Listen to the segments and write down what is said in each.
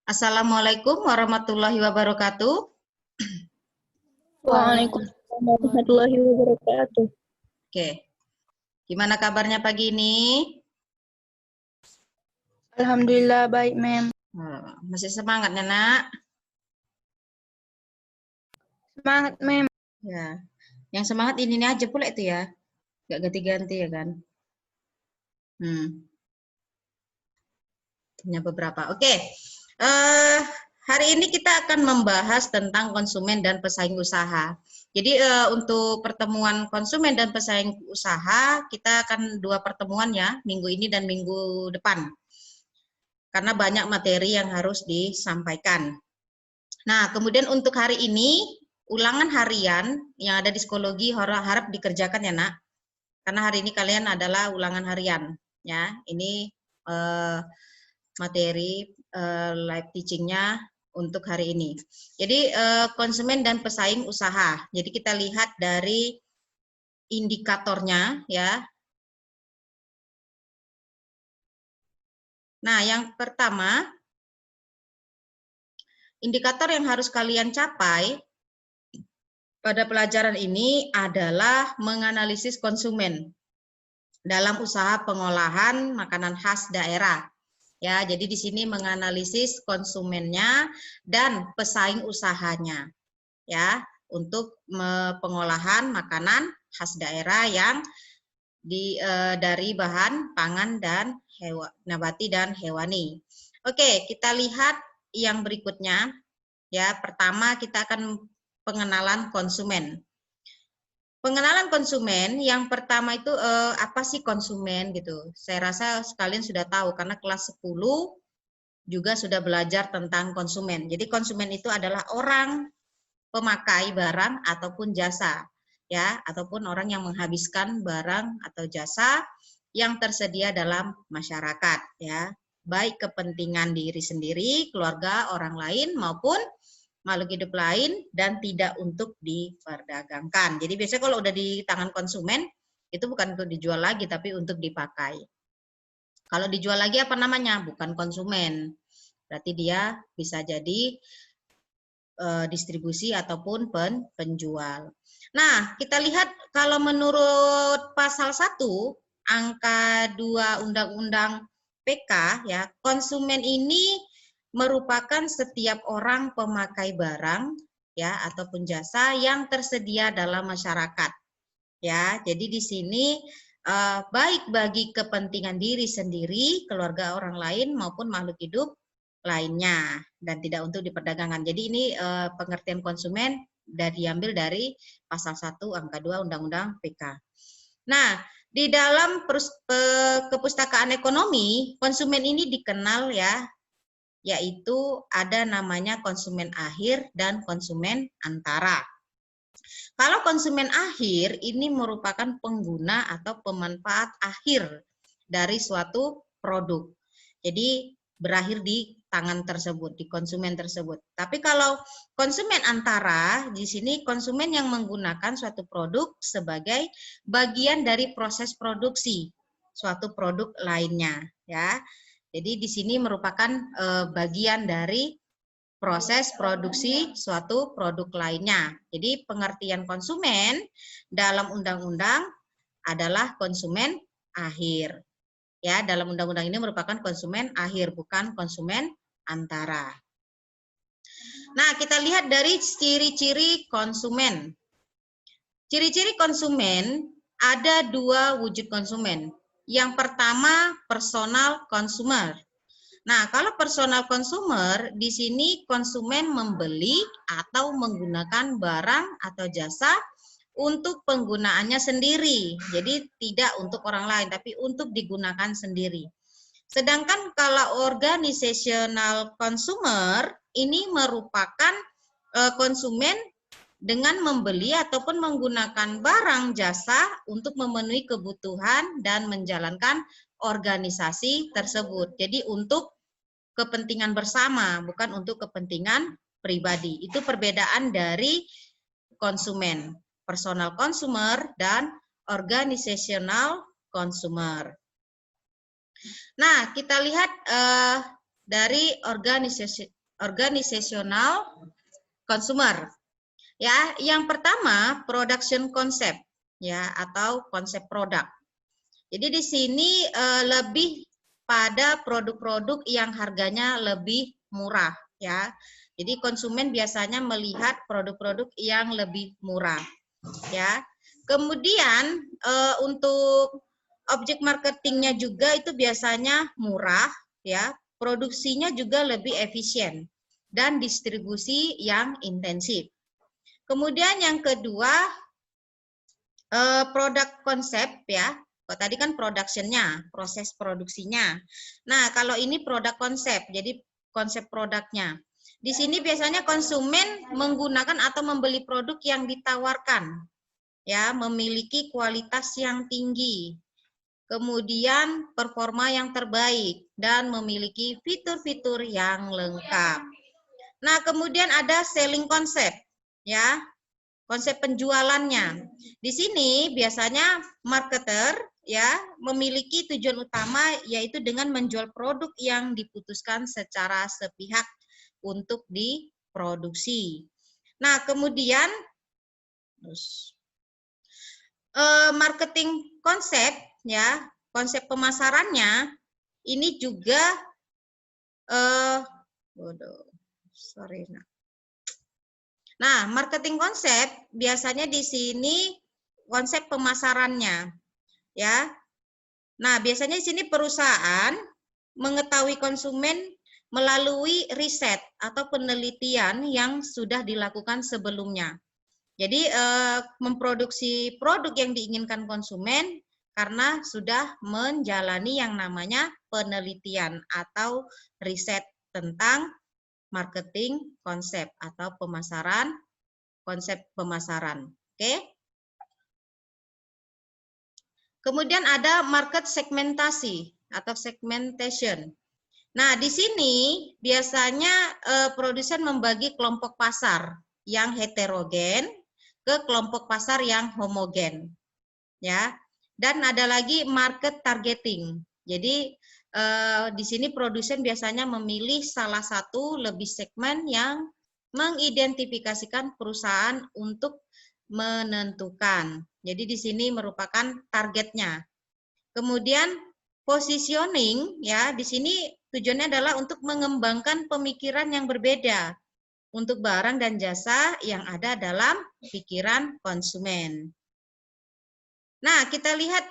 Assalamualaikum warahmatullahi wabarakatuh. Waalaikumsalam warahmatullahi wabarakatuh. Oke, gimana kabarnya pagi ini? Alhamdulillah baik, Mem. Masih semangat ya, Nak? Semangat, Mem. Ya, yang semangat ini aja pula itu ya, nggak ganti-ganti ya kan? Punya beberapa. Oke, hari ini kita akan membahas tentang konsumen dan pesaing usaha. Jadi untuk pertemuan konsumen dan pesaing usaha, kita akan 2 pertemuan ya, minggu ini dan minggu depan. Karena banyak materi yang harus disampaikan. Nah, kemudian untuk hari ini, ulangan harian yang ada di psikologi harap dikerjakan ya, Nak. Karena hari ini kalian adalah ulangan harian. Ya, ini materi live teachingnya untuk hari ini. Jadi, konsumen dan pesaing usaha. Jadi, kita lihat dari indikatornya ya. Nah, yang pertama, indikator yang harus kalian capai pada pelajaran ini adalah menganalisis konsumen dalam usaha pengolahan makanan khas daerah. Ya, jadi di sini menganalisis konsumennya dan pesaing usahanya. Ya, untuk pengolahan makanan khas daerah yang dari bahan pangan dan nabati dan hewani. Oke, kita lihat yang berikutnya. Ya, pertama kita akan pengenalan konsumen. Pengenalan konsumen yang pertama itu apa sih konsumen gitu. Saya rasa sekalian sudah tahu karena kelas 10 juga sudah belajar tentang konsumen. Jadi konsumen itu adalah orang pemakai barang ataupun jasa ya, ataupun orang yang menghabiskan barang atau jasa yang tersedia dalam masyarakat ya. Baik kepentingan diri sendiri, keluarga, orang lain maupun makhluk hidup lain dan tidak untuk diperdagangkan. Jadi biasanya kalau udah di tangan konsumen itu bukan untuk dijual lagi tapi untuk dipakai. Kalau dijual lagi apa namanya? Bukan konsumen. Berarti dia bisa jadi distribusi ataupun penjual. Nah, kita lihat kalau menurut pasal 1 angka 2 Undang-Undang PK ya, konsumen ini merupakan setiap orang pemakai barang ya ataupun jasa yang tersedia dalam masyarakat. Ya, jadi di sini baik bagi kepentingan diri sendiri, keluarga orang lain maupun makhluk hidup lainnya dan tidak untuk diperdagangkan. Jadi ini pengertian konsumen diambil dari pasal 1 angka 2 Undang-Undang PK. Nah, di dalam kepustakaan ekonomi, konsumen ini dikenal ya, yaitu ada namanya konsumen akhir dan konsumen antara. Kalau konsumen akhir ini merupakan pengguna atau pemanfaat akhir dari suatu produk. Jadi berakhir di tangan tersebut, di konsumen tersebut. Tapi kalau konsumen antara, di sini konsumen yang menggunakan suatu produk sebagai bagian dari proses produksi suatu produk lainnya, ya. Jadi di sini merupakan bagian dari proses produksi suatu produk lainnya. Jadi pengertian konsumen dalam undang-undang adalah konsumen akhir. Ya, dalam undang-undang ini merupakan konsumen akhir, bukan konsumen antara. Nah, kita lihat dari ciri-ciri konsumen. Ciri-ciri konsumen ada 2 wujud konsumen. Yang pertama, personal consumer. Nah, kalau personal consumer, di sini konsumen membeli atau menggunakan barang atau jasa untuk penggunaannya sendiri. Jadi tidak untuk orang lain, tapi untuk digunakan sendiri. Sedangkan kalau organizational consumer, ini merupakan konsumen dengan membeli ataupun menggunakan barang jasa untuk memenuhi kebutuhan dan menjalankan organisasi tersebut. Jadi untuk kepentingan bersama, bukan untuk kepentingan pribadi. Itu perbedaan dari konsumen, personal consumer dan organizational consumer. Nah, kita lihat dari organisasional consumer. Ya, yang pertama production concept ya atau konsep produk. Jadi di sini lebih pada produk-produk yang harganya lebih murah ya. Jadi konsumen biasanya melihat produk-produk yang lebih murah ya. Kemudian untuk objek marketingnya juga itu biasanya murah ya. Produksinya juga lebih efisien dan distribusi yang intensif. Kemudian yang kedua produk konsep ya. Kalau tadi kan production-nya, proses produksinya. Nah, kalau ini produk konsep, jadi konsep produknya. Di sini biasanya konsumen menggunakan atau membeli produk yang ditawarkan, ya, memiliki kualitas yang tinggi, kemudian performa yang terbaik, dan memiliki fitur-fitur yang lengkap. Nah, kemudian ada selling concept, ya, konsep penjualannya. Di sini biasanya marketer ya memiliki tujuan utama yaitu dengan menjual produk yang diputuskan secara sepihak untuk diproduksi. Nah, kemudian marketing konsep ya, konsep pemasarannya ini juga Nah, marketing konsep biasanya di sini konsep pemasarannya, ya. Nah, biasanya di sini perusahaan mengetahui konsumen melalui riset atau penelitian yang sudah dilakukan sebelumnya. Jadi memproduksi produk yang diinginkan konsumen karena sudah menjalani yang namanya penelitian atau riset tentang marketing konsep atau pemasaran, konsep pemasaran. Oke. Kemudian ada market segmentasi atau segmentation. Nah, di sini biasanya produsen membagi kelompok pasar yang heterogen ke kelompok pasar yang homogen. Ya. Dan ada lagi market targeting. Jadi di sini produsen biasanya memilih salah satu lebih segmen yang mengidentifikasikan perusahaan untuk menentukan. Jadi di sini merupakan targetnya. Kemudian positioning ya, di sini tujuannya adalah untuk mengembangkan pemikiran yang berbeda untuk barang dan jasa yang ada dalam pikiran konsumen. Nah, kita lihat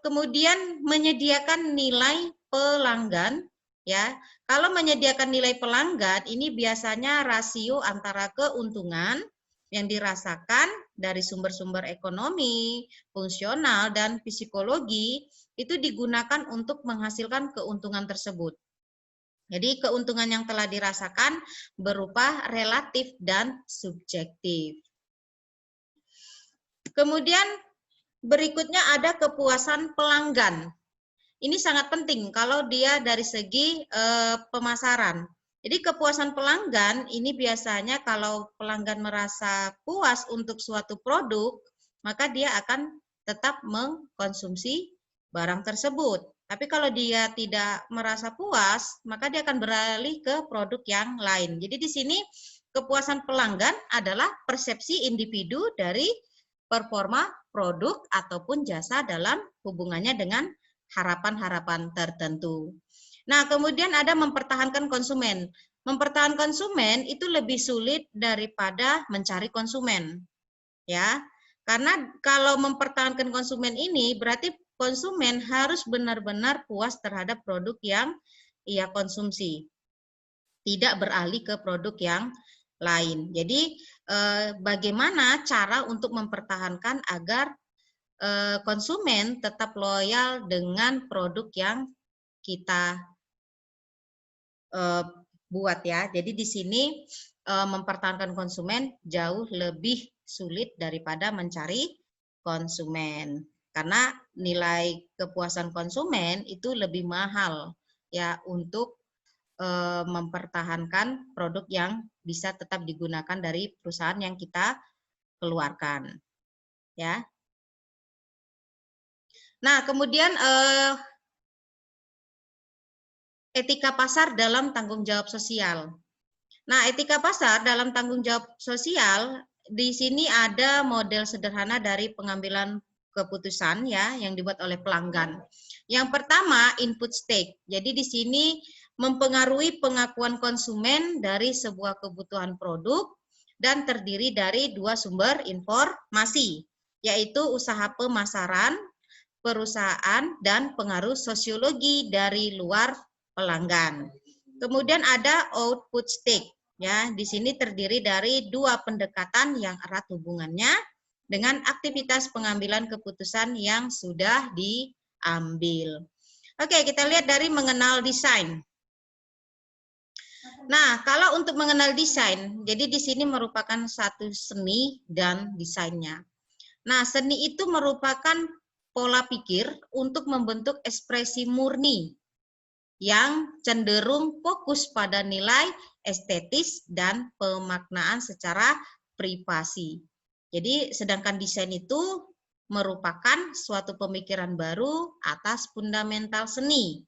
kemudian menyediakan nilai pelanggan ya. Kalau menyediakan nilai pelanggan ini biasanya rasio antara keuntungan yang dirasakan dari sumber-sumber ekonomi, fungsional dan psikologi itu digunakan untuk menghasilkan keuntungan tersebut. Jadi keuntungan yang telah dirasakan berupa relatif dan subjektif. Kemudian berikutnya ada kepuasan pelanggan. Ini sangat penting kalau dia dari segi pemasaran. Jadi kepuasan pelanggan ini biasanya kalau pelanggan merasa puas untuk suatu produk, maka dia akan tetap mengkonsumsi barang tersebut. Tapi kalau dia tidak merasa puas, maka dia akan beralih ke produk yang lain. Jadi di sini kepuasan pelanggan adalah persepsi individu dari performa produk ataupun jasa dalam hubungannya dengan harapan-harapan tertentu. Nah, kemudian ada mempertahankan konsumen. Mempertahankan konsumen itu lebih sulit daripada mencari konsumen. Ya. Karena kalau mempertahankan konsumen ini berarti konsumen harus benar-benar puas terhadap produk yang ia konsumsi. Tidak beralih ke produk yang lain. Jadi bagaimana cara untuk mempertahankan agar konsumen tetap loyal dengan produk yang kita buat ya. Jadi di sini mempertahankan konsumen jauh lebih sulit daripada mencari konsumen. Karena nilai kepuasan konsumen itu lebih mahal ya untuk mempertahankan produk yang bisa tetap digunakan dari perusahaan yang kita keluarkan. Ya. Nah, kemudian etika pasar dalam tanggung jawab sosial. Nah, etika pasar dalam tanggung jawab sosial, di sini ada model sederhana dari pengambilan keputusan ya yang dibuat oleh pelanggan. Yang pertama, input stake. Jadi di sini mempengaruhi pengakuan konsumen dari sebuah kebutuhan produk dan terdiri dari dua sumber informasi, yaitu usaha pemasaran, perusahaan, dan pengaruh sosiologi dari luar pelanggan. Kemudian ada output stake. Ya, di sini terdiri dari dua pendekatan yang erat hubungannya dengan aktivitas pengambilan keputusan yang sudah diambil. Oke, kita lihat dari mengenal desain. Nah, kalau untuk mengenal desain, jadi di sini merupakan satu seni dan desainnya. Nah, seni itu merupakan pola pikir untuk membentuk ekspresi murni yang cenderung fokus pada nilai estetis dan pemaknaan secara privasi. Jadi, sedangkan desain itu merupakan suatu pemikiran baru atas fundamental seni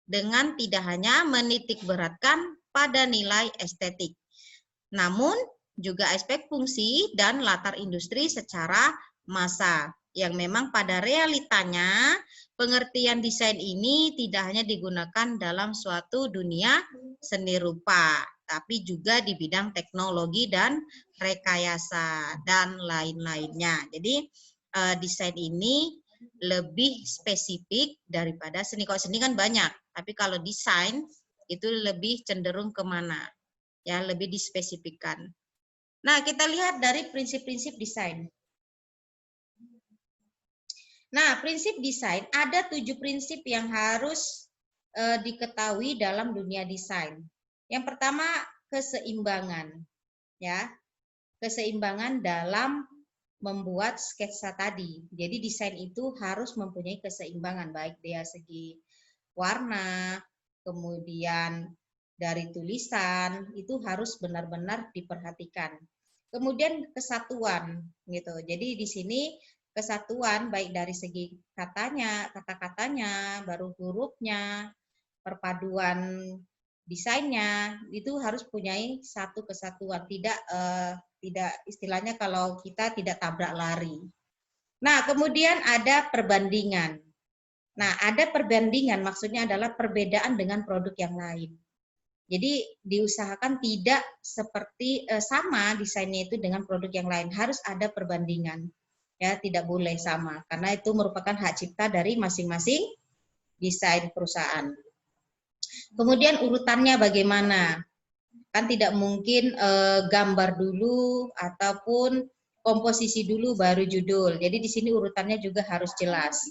dengan tidak hanya menitik beratkan pada nilai estetik, namun juga aspek fungsi dan latar industri secara massa, yang memang pada realitanya pengertian desain ini tidak hanya digunakan dalam suatu dunia seni rupa, tapi juga di bidang teknologi dan rekayasa dan lain-lainnya. Jadi desain ini lebih spesifik daripada seni. Kalau seni kan banyak, tapi kalau desain itu lebih cenderung kemana? Ya, lebih dispesifikkan. Nah, kita lihat dari prinsip-prinsip desain. Nah, prinsip desain, ada 7 prinsip yang harus diketahui dalam dunia desain. Yang pertama, keseimbangan. Ya, keseimbangan dalam membuat sketsa tadi. Jadi desain itu harus mempunyai keseimbangan, baik dia segi warna, kemudian dari tulisan, itu harus benar-benar diperhatikan. Kemudian kesatuan gitu. Jadi di sini kesatuan baik dari segi katanya, kata-katanya, baru hurufnya, perpaduan desainnya itu harus punyai satu kesatuan, tidak istilahnya kalau kita tidak tabrak lari. Nah, kemudian ada perbandingan. Nah, ada perbandingan maksudnya adalah perbedaan dengan produk yang lain. Jadi diusahakan tidak seperti sama desainnya itu dengan produk yang lain, harus ada perbandingan. Ya, tidak boleh sama karena itu merupakan hak cipta dari masing-masing desain perusahaan. Kemudian urutannya bagaimana? Kan tidak mungkin gambar dulu ataupun komposisi dulu baru judul. Jadi di sini urutannya juga harus jelas.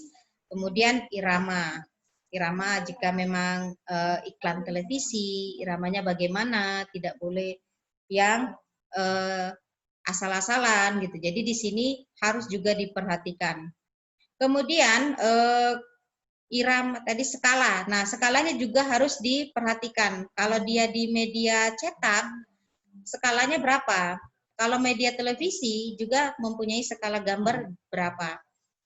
Kemudian irama. Irama jika memang iklan televisi, iramanya bagaimana? Tidak boleh yang asal-asalan gitu. Jadi di sini harus juga diperhatikan. Kemudian irama tadi skala. Nah, skalanya juga harus diperhatikan. Kalau dia di media cetak, skalanya berapa? Kalau media televisi juga mempunyai skala gambar berapa?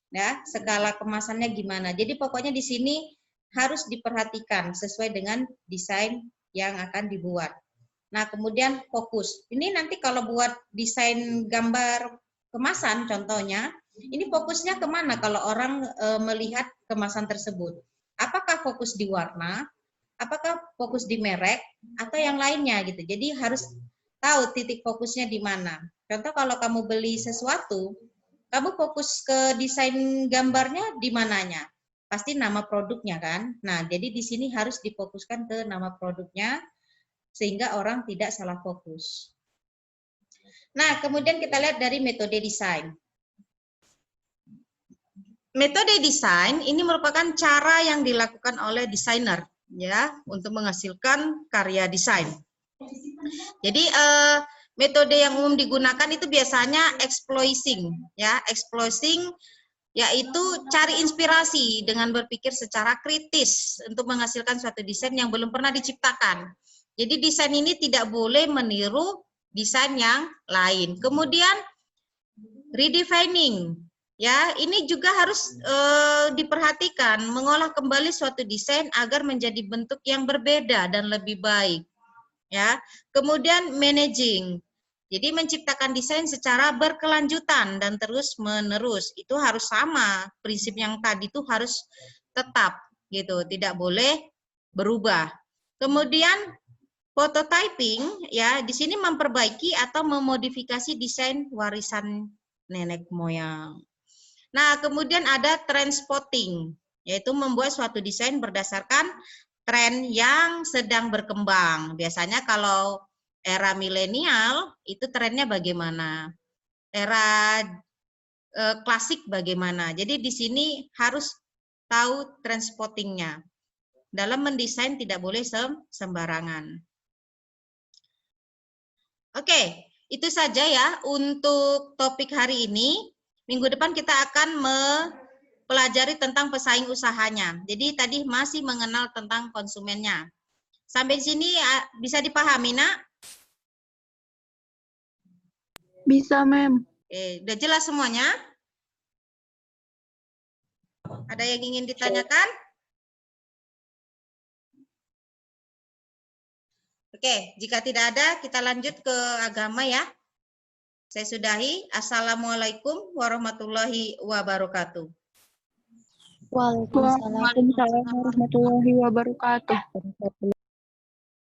Ya, skala kemasannya gimana? Jadi pokoknya di sini harus diperhatikan sesuai dengan desain yang akan dibuat. Nah, kemudian fokus. Ini nanti kalau buat desain gambar kemasan contohnya, ini fokusnya kemana kalau orang melihat kemasan tersebut? Apakah fokus di warna? Apakah fokus di merek? Atau yang lainnya gitu. Jadi harus tahu titik fokusnya di mana. Contoh kalau kamu beli sesuatu, kamu fokus ke desain gambarnya di mananya? Pasti nama produknya kan? Nah, jadi di sini harus difokuskan ke nama produknya, sehingga orang tidak salah fokus. Nah, kemudian kita lihat dari metode desain. Metode desain ini merupakan cara yang dilakukan oleh desainer ya untuk menghasilkan karya desain. Jadi metode yang umum digunakan itu biasanya exploiting ya, exploiting yaitu cari inspirasi dengan berpikir secara kritis untuk menghasilkan suatu desain yang belum pernah diciptakan. Jadi desain ini tidak boleh meniru desain yang lain. Kemudian redefining, Ya, ini juga harus diperhatikan, mengolah kembali suatu desain agar menjadi bentuk yang berbeda dan lebih baik. Ya, kemudian managing. Jadi menciptakan desain secara berkelanjutan dan terus-menerus. Itu harus sama, prinsip yang tadi itu harus tetap gitu, tidak boleh berubah. Kemudian prototyping, ya, di sini memperbaiki atau memodifikasi desain warisan nenek moyang. Nah, kemudian ada trend spotting, yaitu membuat suatu desain berdasarkan tren yang sedang berkembang. Biasanya kalau era milenial, itu trennya bagaimana? Era klasik bagaimana? Jadi di sini harus tahu trend spottingnya. Dalam mendesain tidak boleh sembarangan. Oke, itu saja ya untuk topik hari ini. Minggu depan kita akan mempelajari tentang pesaing usahanya. Jadi tadi masih mengenal tentang konsumennya. Sampai di sini bisa dipahami, Nak? Bisa, Mem. Oke, udah jelas semuanya? Ada yang ingin ditanyakan? Oke, jika tidak ada, kita lanjut ke agama ya. Saya sudahi. Assalamualaikum warahmatullahi wabarakatuh. Waalaikumsalam warahmatullahi wabarakatuh.